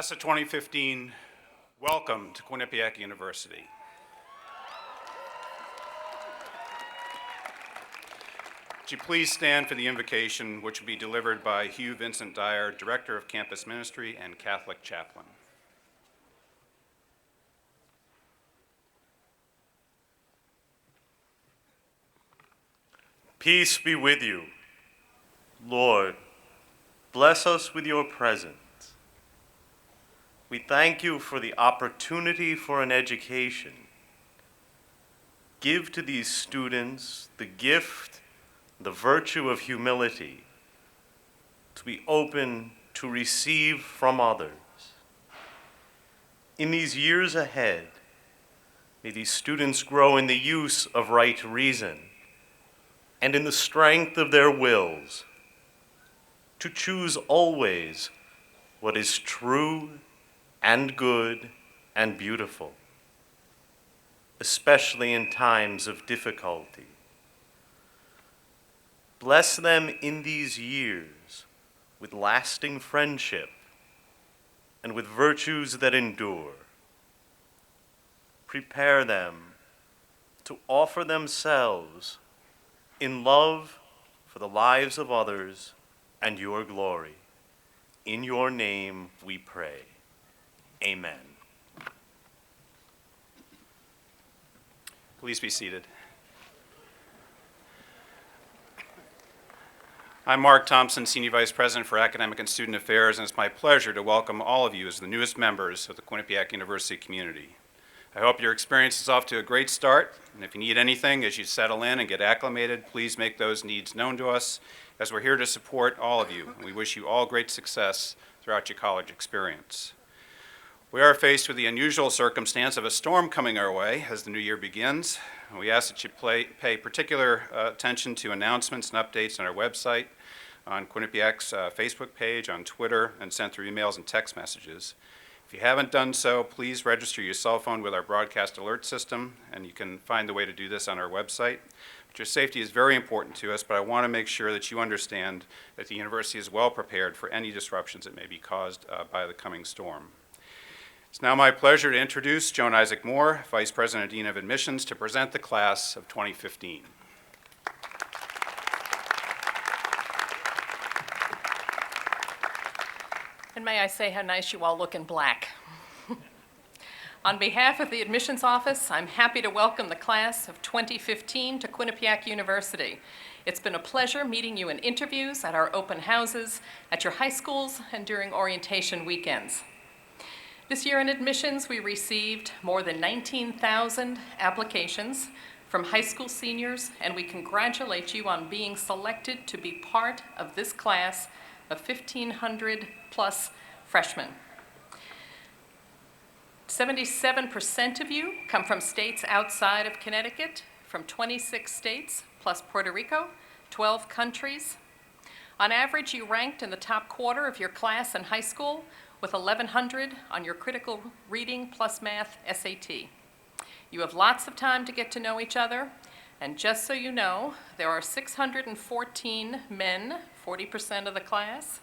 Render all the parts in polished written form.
Class of 2015, welcome to Quinnipiac University. Would you please stand for the invocation, which will be delivered by Hugh Vincent Dyer, Director of Campus Ministry and Catholic Chaplain. Peace be with you. Lord, bless us with your presence. We thank you for the opportunity for an education. Give to these students the gift, the virtue of humility, to be open to receive from others. In these years ahead, may these students grow in the use of right reason and in the strength of their wills to choose always what is true and good and beautiful, especially in times of difficulty. Bless them in these years with lasting friendship and with virtues that endure. Prepare them to offer themselves in love for the lives of others and your glory. In your name we pray. Amen. Please be seated. I'm Mark Thompson, Senior Vice President for Academic and Student Affairs, and it's my pleasure to welcome all of you as the newest members of the Quinnipiac University community. I hope your experience is off to a great start, and if you need anything as you settle in and get acclimated, please make those needs known to us, as we're here to support all of you, and we wish you all great success throughout your college experience. We are faced with the unusual circumstance of a storm coming our way as the new year begins. We ask that you pay particular attention to announcements and updates on our website, on Quinnipiac's Facebook page, on Twitter, and sent through emails and text messages. If you haven't done so, please register your cell phone with our broadcast alert system, and you can find the way to do this on our website. But your safety is very important to us, but I want to make sure that you understand that the university is well prepared for any disruptions that may be caused by the coming storm. It's now my pleasure to introduce Joan Isaac Moore, Vice President and Dean of Admissions, to present the class of 2015. And may I say how nice you all look in black. On behalf of the admissions office, I'm happy to welcome the class of 2015 to Quinnipiac University. It's been a pleasure meeting you in interviews, at our open houses, at your high schools, and during orientation weekends. This year in admissions, we received more than 19,000 applications from high school seniors, and we congratulate you on being selected to be part of this class of 1,500 plus freshmen. 77% of you come from states outside of Connecticut, from 26 states plus Puerto Rico, 12 countries. On average, you ranked in the top quarter of your class in high school with 1,100 on your critical reading plus math SAT. You have lots of time to get to know each other, and just so you know, there are 614 men, 40% of the class,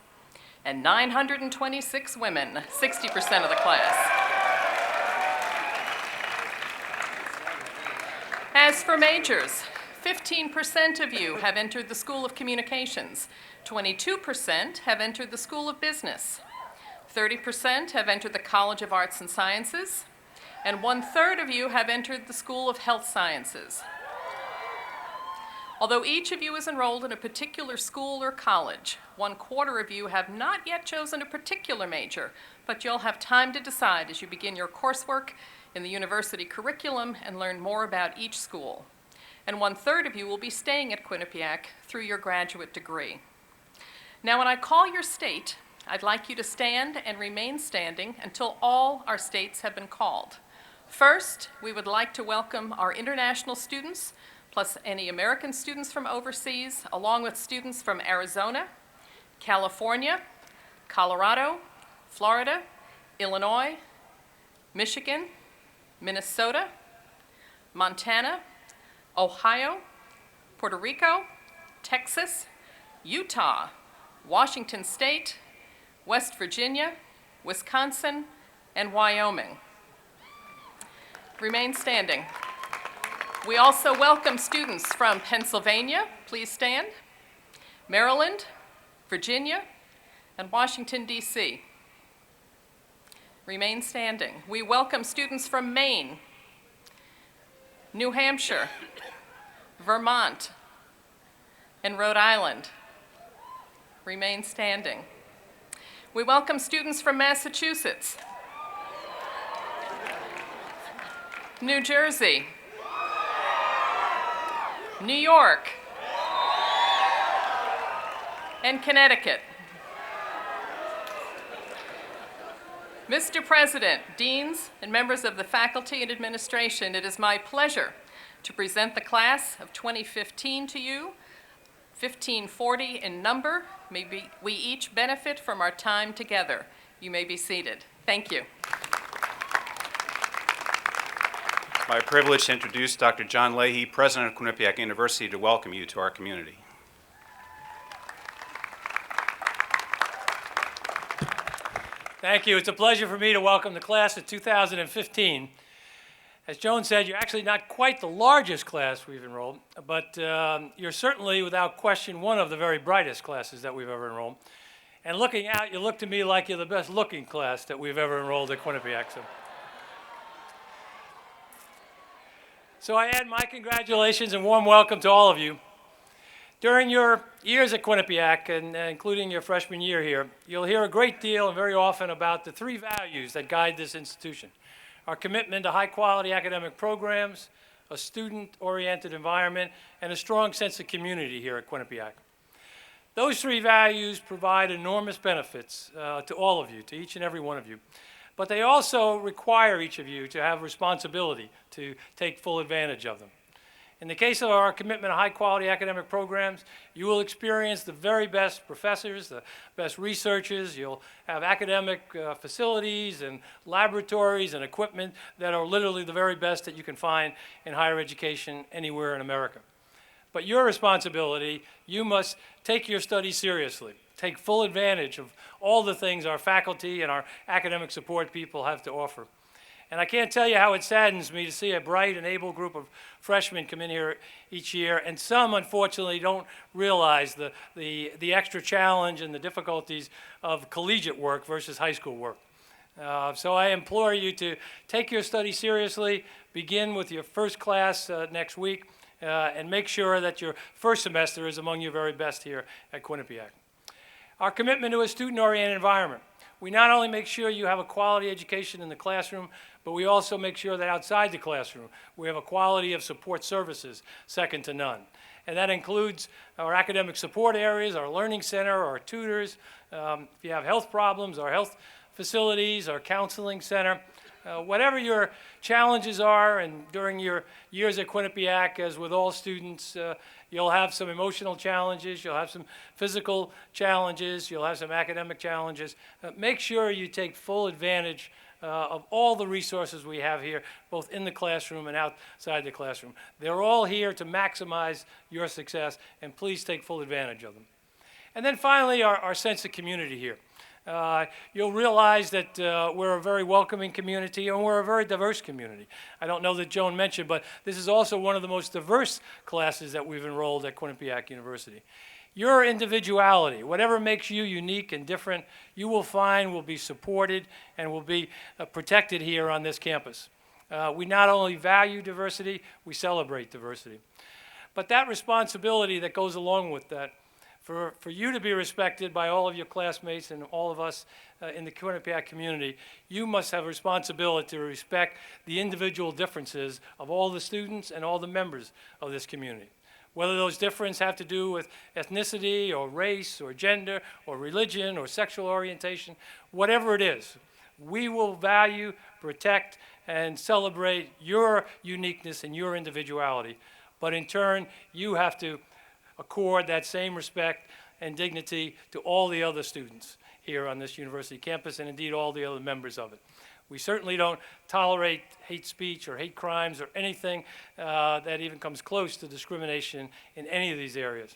and 926 women, 60% of the class. As for majors, 15% of you have entered the School of Communications, 22% have entered the School of Business, 30% have entered the College of Arts and Sciences, and 1/3 of you have entered the School of Health Sciences. Although each of you is enrolled in a particular school or college, 1/4 of you have not yet chosen a particular major, but you'll have time to decide as you begin your coursework in the university curriculum and learn more about each school. And 1/3 of you will be staying at Quinnipiac through your graduate degree. Now, when I call your state, I'd like you to stand and remain standing until all our states have been called. First, we would like to welcome our international students, plus any American students from overseas, along with students from Arizona, California, Colorado, Florida, Illinois, Michigan, Minnesota, Montana, Ohio, Puerto Rico, Texas, Utah, Washington State, West Virginia, Wisconsin, and Wyoming. Remain standing. We also welcome students from Pennsylvania, please stand, Maryland, Virginia, and Washington, D.C. Remain standing. We welcome students from Maine, New Hampshire, Vermont, and Rhode Island. Remain standing. We welcome students from Massachusetts, New Jersey, New York, and Connecticut. Mr. President, deans, and members of the faculty and administration, it is my pleasure to present the class of 2015 to you, 1540 in number. May we each benefit from our time together. You may be seated. Thank you. My privilege to introduce Dr. John Leahy, President of Quinnipiac University, to welcome you to our community. Thank you. It's a pleasure for me to welcome the class of 2015. As Joan said, you're actually not quite the largest class we've enrolled, but you're certainly, without question, one of the very brightest classes that we've ever enrolled. And looking out, you look to me like you're the best looking class that we've ever enrolled at Quinnipiac. So I add my congratulations and warm welcome to all of you. During your years at Quinnipiac, and including your freshman year here, you'll hear a great deal and very often about the three values that guide this institution: our commitment to high-quality academic programs, a student-oriented environment, and a strong sense of community here at Quinnipiac. Those three values provide enormous benefits to all of you, to each and every one of you. But they also require each of you to have responsibility to take full advantage of them. In the case of our commitment to high-quality academic programs, you will experience the very best professors, the best researchers. You'll have academic facilities and laboratories and equipment that are literally the very best that you can find in higher education anywhere in America. But your responsibility, you must take your studies seriously. Take full advantage of all the things our faculty and our academic support people have to offer. And I can't tell you how it saddens me to see a bright and able group of freshmen come in here each year, and some, unfortunately, don't realize the extra challenge and the difficulties of collegiate work versus high school work. So I implore you to take your study seriously, begin with your first class next week, and make sure that your first semester is among your very best here at Quinnipiac. Our commitment to a student-oriented environment. We not only make sure you have a quality education in the classroom, but we also make sure that outside the classroom, we have a quality of support services second to none. And that includes our academic support areas, our learning center, our tutors. If you have health problems, our health facilities, our counseling center. Whatever your challenges are, and during your years at Quinnipiac, as with all students, you'll have some emotional challenges, you'll have some physical challenges, you'll have some academic challenges. Make sure you take full advantage of all the resources we have here, both in the classroom and outside the classroom. They're all here to maximize your success, and please take full advantage of them. And then finally, our sense of community here. You'll realize that we're a very welcoming community, and we're a very diverse community. I don't know that Joan mentioned, but this is also one of the most diverse classes that we've enrolled at Quinnipiac University. Your individuality, whatever makes you unique and different, you will find will be supported and will be protected here on this campus. We not only value diversity, we celebrate diversity. But that responsibility that goes along with that, for you to be respected by all of your classmates and all of us in the Quinnipiac community, you must have a responsibility to respect the individual differences of all the students and all the members of this community. Whether those differences have to do with ethnicity or race or gender or religion or sexual orientation, whatever it is, we will value, protect, and celebrate your uniqueness and your individuality. But in turn, you have to accord that same respect and dignity to all the other students here on this university campus, and indeed all the other members of it. We certainly don't tolerate hate speech or hate crimes or anything that even comes close to discrimination in any of these areas.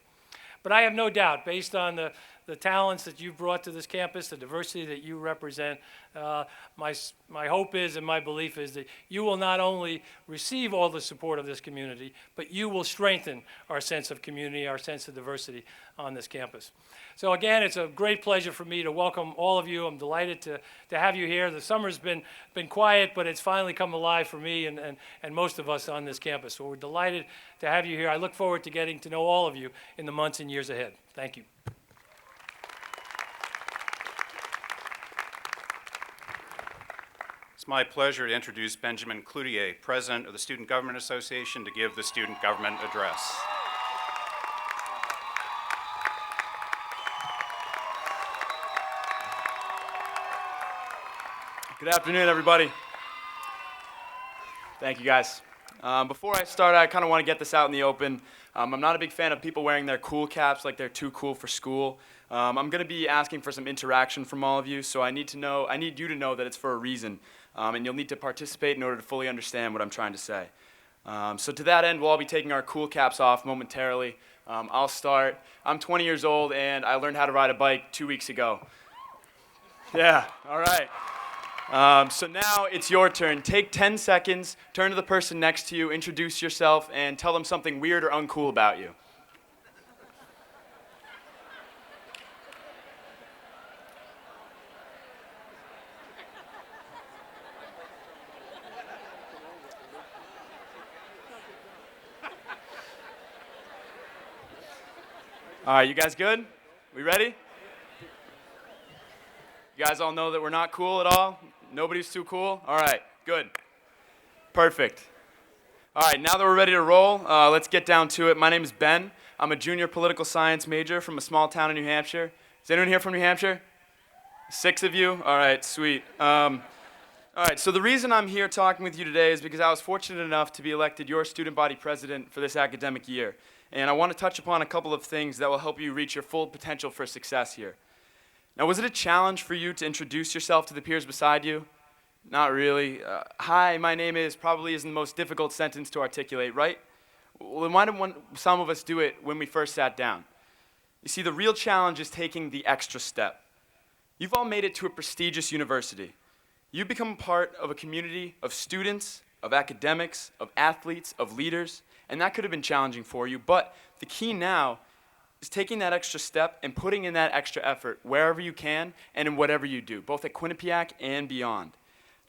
But I have no doubt, based on the talents that you've brought to this campus, the diversity that you represent. My hope is and my belief is that you will not only receive all the support of this community, but you will strengthen our sense of community, our sense of diversity on this campus. So again, it's a great pleasure for me to welcome all of you. I'm delighted to have you here. The summer's been quiet, but it's finally come alive for me and most of us on this campus. So we're delighted to have you here. I look forward to getting to know all of you in the months and years ahead. Thank you. It's my pleasure to introduce Benjamin Cloutier, President of the Student Government Association, to give the Student Government Address. Good afternoon, everybody. Thank you, guys. Before I start, I kind of want to get this out in the open. I'm not a big fan of people wearing their cool caps like they're too cool for school. I'm going to be asking for some interaction from all of you, so I need you to know that it's for a reason, and you'll need to participate in order to fully understand what I'm trying to say. So to that end, we'll all be taking our cool caps off momentarily. I'll start. I'm 20 years old, and I learned how to ride a bike 2 weeks ago. Yeah, all right. So now it's your turn. Take 10 seconds, turn to the person next to you, introduce yourself, and tell them something weird or uncool about you. All right, you guys good? We ready? You guys all know that we're not cool at all? Nobody's too cool? All right, good. Perfect. All right, now that we're ready to roll, let's get down to it. My name is Ben. I'm a junior political science major from a small town in New Hampshire. Is anyone here from New Hampshire? 6 of you? All right, sweet. All right, so the reason I'm here talking with you today is because I was fortunate enough to be elected your student body president for this academic year. And I want to touch upon a couple of things that will help you reach your full potential for success here. Now, was it a challenge for you to introduce yourself to the peers beside you? Not really. Hi, my name is probably isn't the most difficult sentence to articulate, right? Well, then why didn't some of us do it when we first sat down? You see, the real challenge is taking the extra step. You've all made it to a prestigious university. You've become part of a community of students, of academics, of athletes, of leaders, and that could have been challenging for you, but the key now is taking that extra step and putting in that extra effort wherever you can and in whatever you do, both at Quinnipiac and beyond.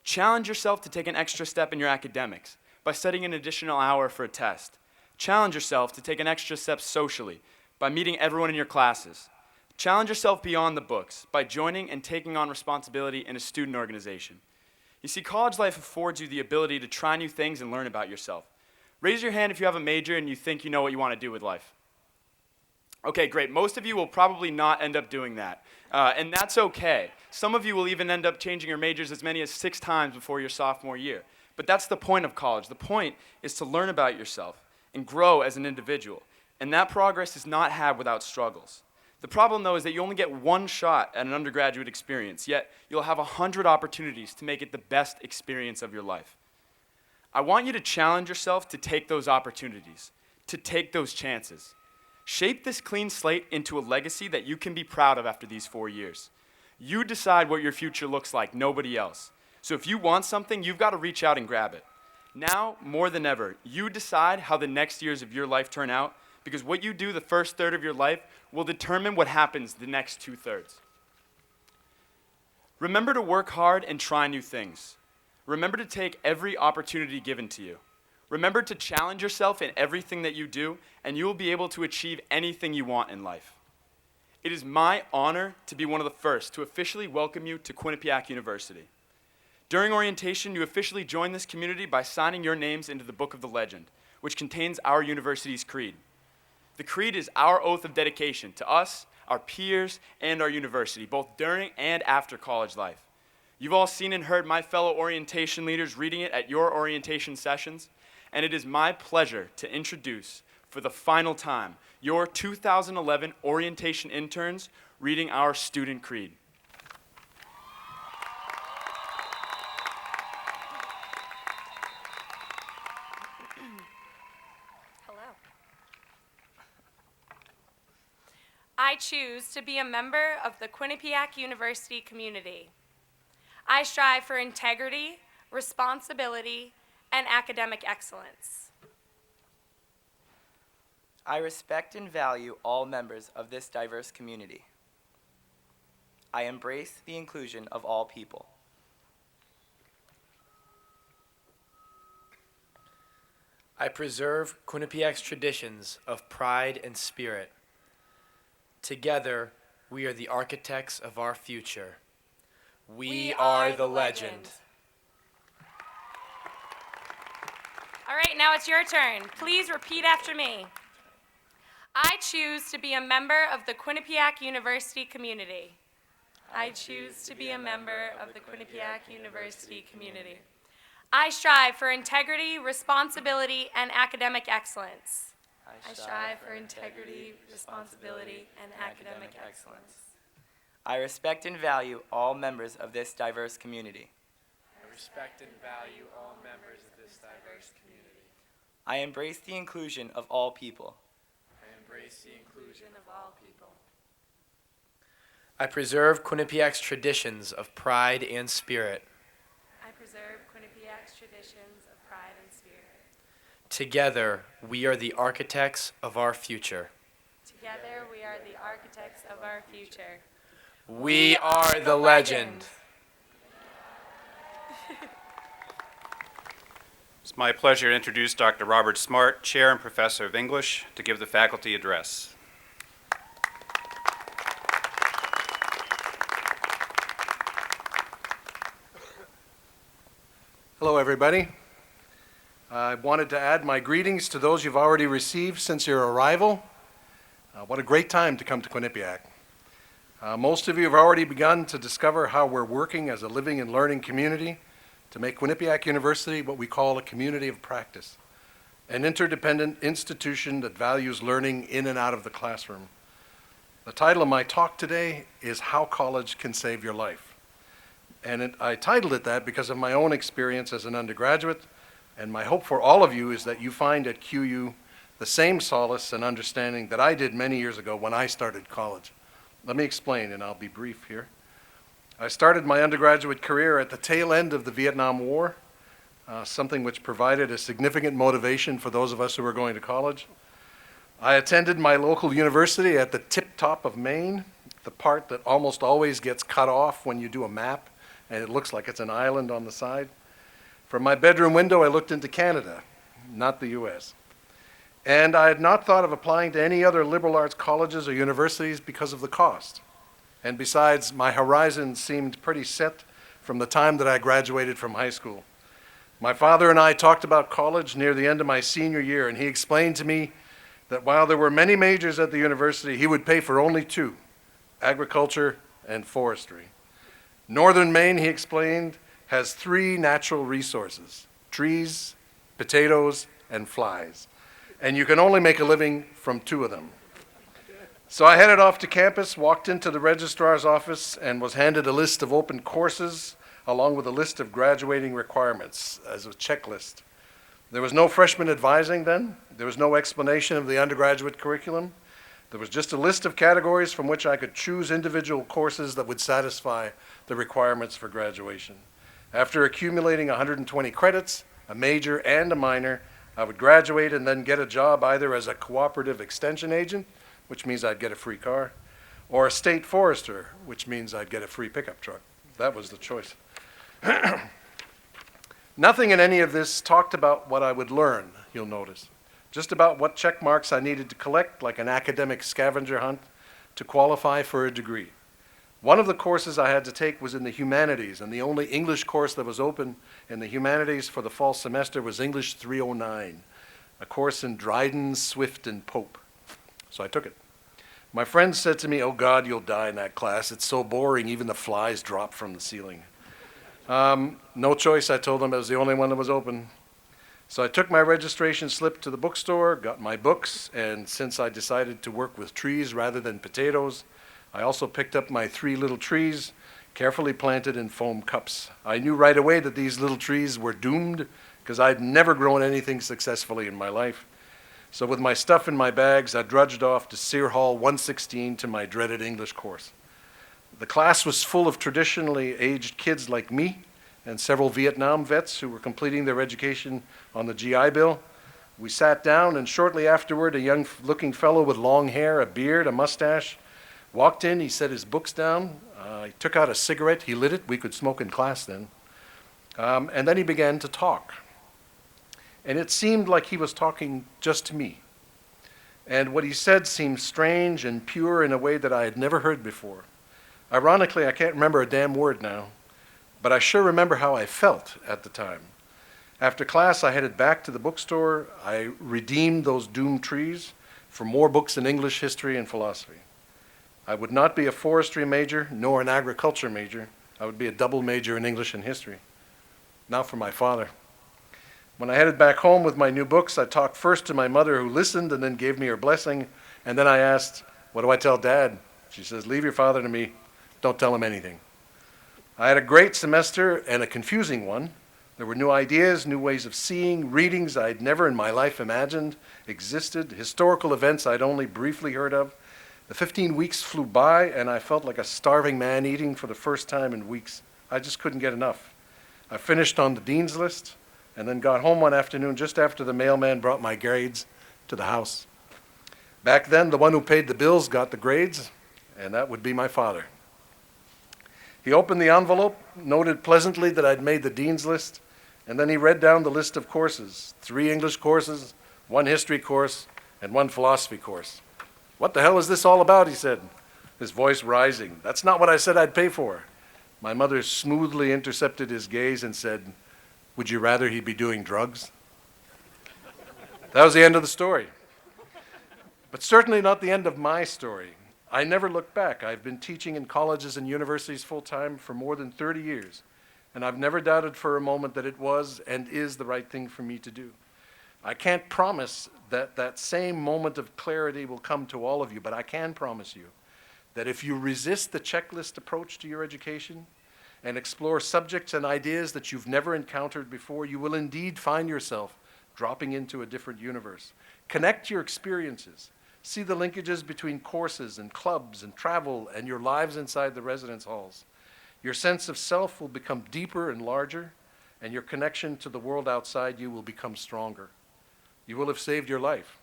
Challenge yourself to take an extra step in your academics by studying an additional hour for a test. Challenge yourself to take an extra step socially by meeting everyone in your classes. Challenge yourself beyond the books by joining and taking on responsibility in a student organization. You see, college life affords you the ability to try new things and learn about yourself. Raise your hand if you have a major and you think you know what you want to do with life. Okay, great. Most of you will probably not end up doing that, and that's okay. Some of you will even end up changing your majors as many as 6 times before your sophomore year. But that's the point of college. The point is to learn about yourself and grow as an individual, and that progress is not had without struggles. The problem, though, is that you only get 1 shot at an undergraduate experience, yet you'll have 100 opportunities to make it the best experience of your life. I want you to challenge yourself to take those opportunities, to take those chances. Shape this clean slate into a legacy that you can be proud of after these 4 years. You decide what your future looks like, nobody else. So if you want something, you've got to reach out and grab it. Now, more than ever, you decide how the next years of your life turn out, because what you do the first third of your life will determine what happens the next 2/3. Remember to work hard and try new things. Remember to take every opportunity given to you. Remember to challenge yourself in everything that you do, and you will be able to achieve anything you want in life. It is my honor to be one of the first to officially welcome you to Quinnipiac University. During orientation, you officially join this community by signing your names into the Book of the Legend, which contains our university's creed. The creed is our oath of dedication to us, our peers, and our university, both during and after college life. You've all seen and heard my fellow orientation leaders reading it at your orientation sessions, and it is my pleasure to introduce, for the final time, your 2011 orientation interns reading our student creed. I choose to be a member of the Quinnipiac University community. I strive for integrity, responsibility, and academic excellence. I respect and value all members of this diverse community. I embrace the inclusion of all people. I preserve Quinnipiac's traditions of pride and spirit. Together, we are the architects of our future. We are the legend. All right, now it's your turn. Please repeat after me. I choose to be a member of the Quinnipiac University community. I choose to be a member of the Quinnipiac University community. I strive for integrity, responsibility, and academic excellence. I strive for integrity, responsibility, and academic excellence. I respect and value all members of this diverse community. I respect and value all members of this diverse community. I embrace the inclusion of all people. I embrace the inclusion Of all people. I preserve Quinnipiac's traditions of pride and spirit. I preserve Quinnipiac's traditions of pride and spirit. Together, we are the architects of our future. Together, we are the architects of our future. We are the legend. It's my pleasure to introduce Dr. Robert Smart, Chair and Professor of English, to give the faculty address. Hello, everybody. I wanted to add my greetings to those you've already received since your arrival. What a great time to come to Quinnipiac. Most of you have already begun to discover how we're working as a living and learning community to make Quinnipiac University what we call a community of practice, an interdependent institution that values learning in and out of the classroom. The title of my talk today is How College Can Save Your Life. And I titled it that because of my own experience as an undergraduate, and my hope for all of you is that you find at QU the same solace and understanding that I did many years ago when I started college. Let me explain, and I'll be brief here. I started my undergraduate career at the tail end of the Vietnam War, something which provided a significant motivation for those of us who were going to college. I attended my local university at the tip top of Maine, the part that almost always gets cut off when you do a map, and it looks like it's an island on the side. From my bedroom window, I looked into Canada, not the US. And I had not thought of applying to any other liberal arts colleges or universities because of the cost. And besides, my horizon seemed pretty set from the time that I graduated from high school. My father and I talked about college near the end of my senior year, and he explained to me that while there were many majors at the university, he would pay for only two, agriculture and forestry. Northern Maine, he explained, has three natural resources: trees, potatoes, and flies. And you can only make a living from two of them. So I headed off to campus, walked into the registrar's office, and was handed a list of open courses along with a list of graduating requirements as a checklist. There was no freshman advising then. There was no explanation of the undergraduate curriculum. There was just a list of categories from which I could choose individual courses that would satisfy the requirements for graduation. After accumulating 120 credits, a major and a minor, I would graduate and then get a job either as a cooperative extension agent, which means I'd get a free car, or a state forester, which means I'd get a free pickup truck. That was the choice. Nothing in any of this talked about what I would learn, you'll notice. Just about what check marks I needed to collect, like an academic scavenger hunt, to qualify for a degree. One of the courses I had to take was in the humanities, and the only English course that was open in the humanities for the fall semester was English 309, a course in Dryden, Swift, and Pope. So I took it. My friends said to me, "Oh God, you'll die in that class. It's so boring, even the flies drop from the ceiling." No choice, I told them. It was the only one that was open. So I took my registration slip to the bookstore, got my books, and since I decided to work with trees rather than potatoes, I also picked up my 3 little trees, carefully planted in foam cups. I knew right away that these little trees were doomed because I'd never grown anything successfully in my life. So with my stuff in my bags, I drudged off to Sear Hall 116 to my dreaded English course. The class was full of traditionally aged kids like me and several Vietnam vets who were completing their education on the GI Bill. We sat down, and shortly afterward, a young-looking fellow with long hair, a beard, a mustache, walked in. He set his books down. He took out a cigarette. He lit it. We could smoke in class then. And then he began to talk. And it seemed like he was talking just to me. And what he said seemed strange and pure in a way that I had never heard before. Ironically, I can't remember a damn word now, but I sure remember how I felt at the time. After class, I headed back to the bookstore. I redeemed those doomed trees for more books in English, history, and philosophy. I would not be a forestry major nor an agriculture major. I would be a double major in English and history. Now for my father. When I headed back home with my new books, I talked first to my mother, who listened and then gave me her blessing, and then I asked, "What do I tell Dad?" She says, "Leave your father to me. Don't tell him anything." I had a great semester and a confusing one. There were new ideas, new ways of seeing, readings I'd never in my life imagined existed, historical events I'd only briefly heard of. The 15 weeks flew by, and I felt like a starving man eating for the first time in weeks. I just couldn't get enough. I finished on the dean's list, and then got home one afternoon just after the mailman brought my grades to the house. Back then, the one who paid the bills got the grades, and that would be my father. He opened the envelope, noted pleasantly that I'd made the dean's list, and then he read down the list of courses: 3 English courses, 1 history course, and 1 philosophy course. "What the hell is this all about?" he said, his voice rising. "That's not what I said I'd pay for." My mother smoothly intercepted his gaze and said, "Would you rather he be doing drugs?" That was the end of the story. But certainly not the end of my story. I never looked back. I've been teaching in colleges and universities full-time for more than 30 years, and I've never doubted for a moment that it was and is the right thing for me to do. I can't promise that that same moment of clarity will come to all of you, but I can promise you that if you resist the checklist approach to your education and explore subjects and ideas that you've never encountered before, you will indeed find yourself dropping into a different universe. Connect your experiences. See the linkages between courses and clubs and travel and your lives inside the residence halls. Your sense of self will become deeper and larger, and your connection to the world outside you will become stronger. You will have saved your life.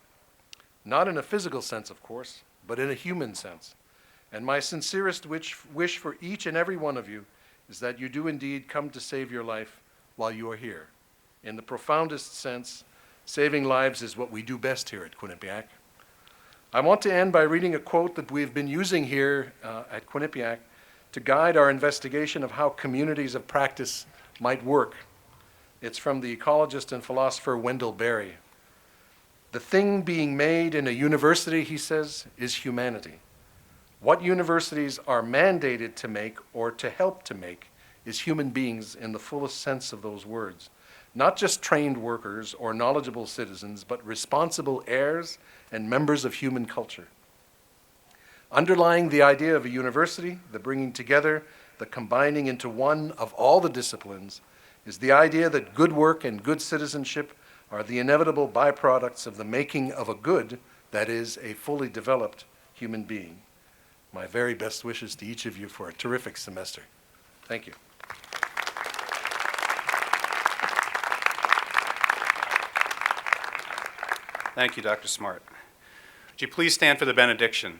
Not in a physical sense, of course, but in a human sense. And my sincerest wish for each and every one of you is that you do indeed come to save your life while you are here. In the profoundest sense, saving lives is what we do best here at Quinnipiac. I want to end by reading a quote that we've been using here at Quinnipiac to guide our investigation of how communities of practice might work. It's from the ecologist and philosopher Wendell Berry. "The thing being made in a university," he says, "is humanity. What universities are mandated to make or to help to make is human beings in the fullest sense of those words. Not just trained workers or knowledgeable citizens, but responsible heirs and members of human culture. Underlying the idea of a university, the bringing together, the combining into one of all the disciplines, is the idea that good work and good citizenship are the inevitable byproducts of the making of a good, that is, a fully developed human being. My very best wishes to each of you for a terrific semester. Thank you. Thank you, Dr. Smart. Would you please stand for the benediction?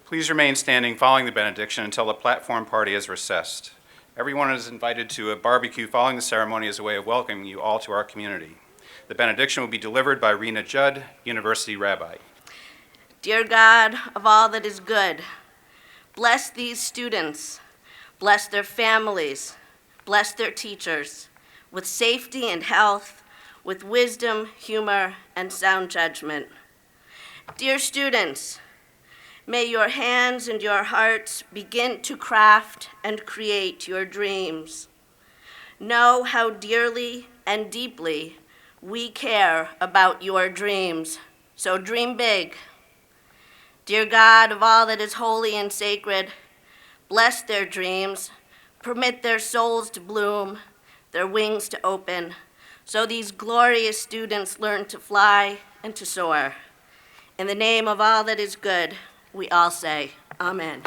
Please remain standing following the benediction until the platform party is recessed. Everyone is invited to a barbecue following the ceremony as a way of welcoming you all to our community. The benediction will be delivered by Rena Judd, University Rabbi. Dear God of all that is good, bless these students, bless their families, bless their teachers, with safety and health, with wisdom, humor, and sound judgment. Dear students, may your hands and your hearts begin to craft and create your dreams. Know how dearly and deeply we care about your dreams, so dream big. Dear God of all that is holy and sacred, bless their dreams, permit their souls to bloom, their wings to open, so these glorious students learn to fly and to soar. In the name of all that is good, we all say, Amen.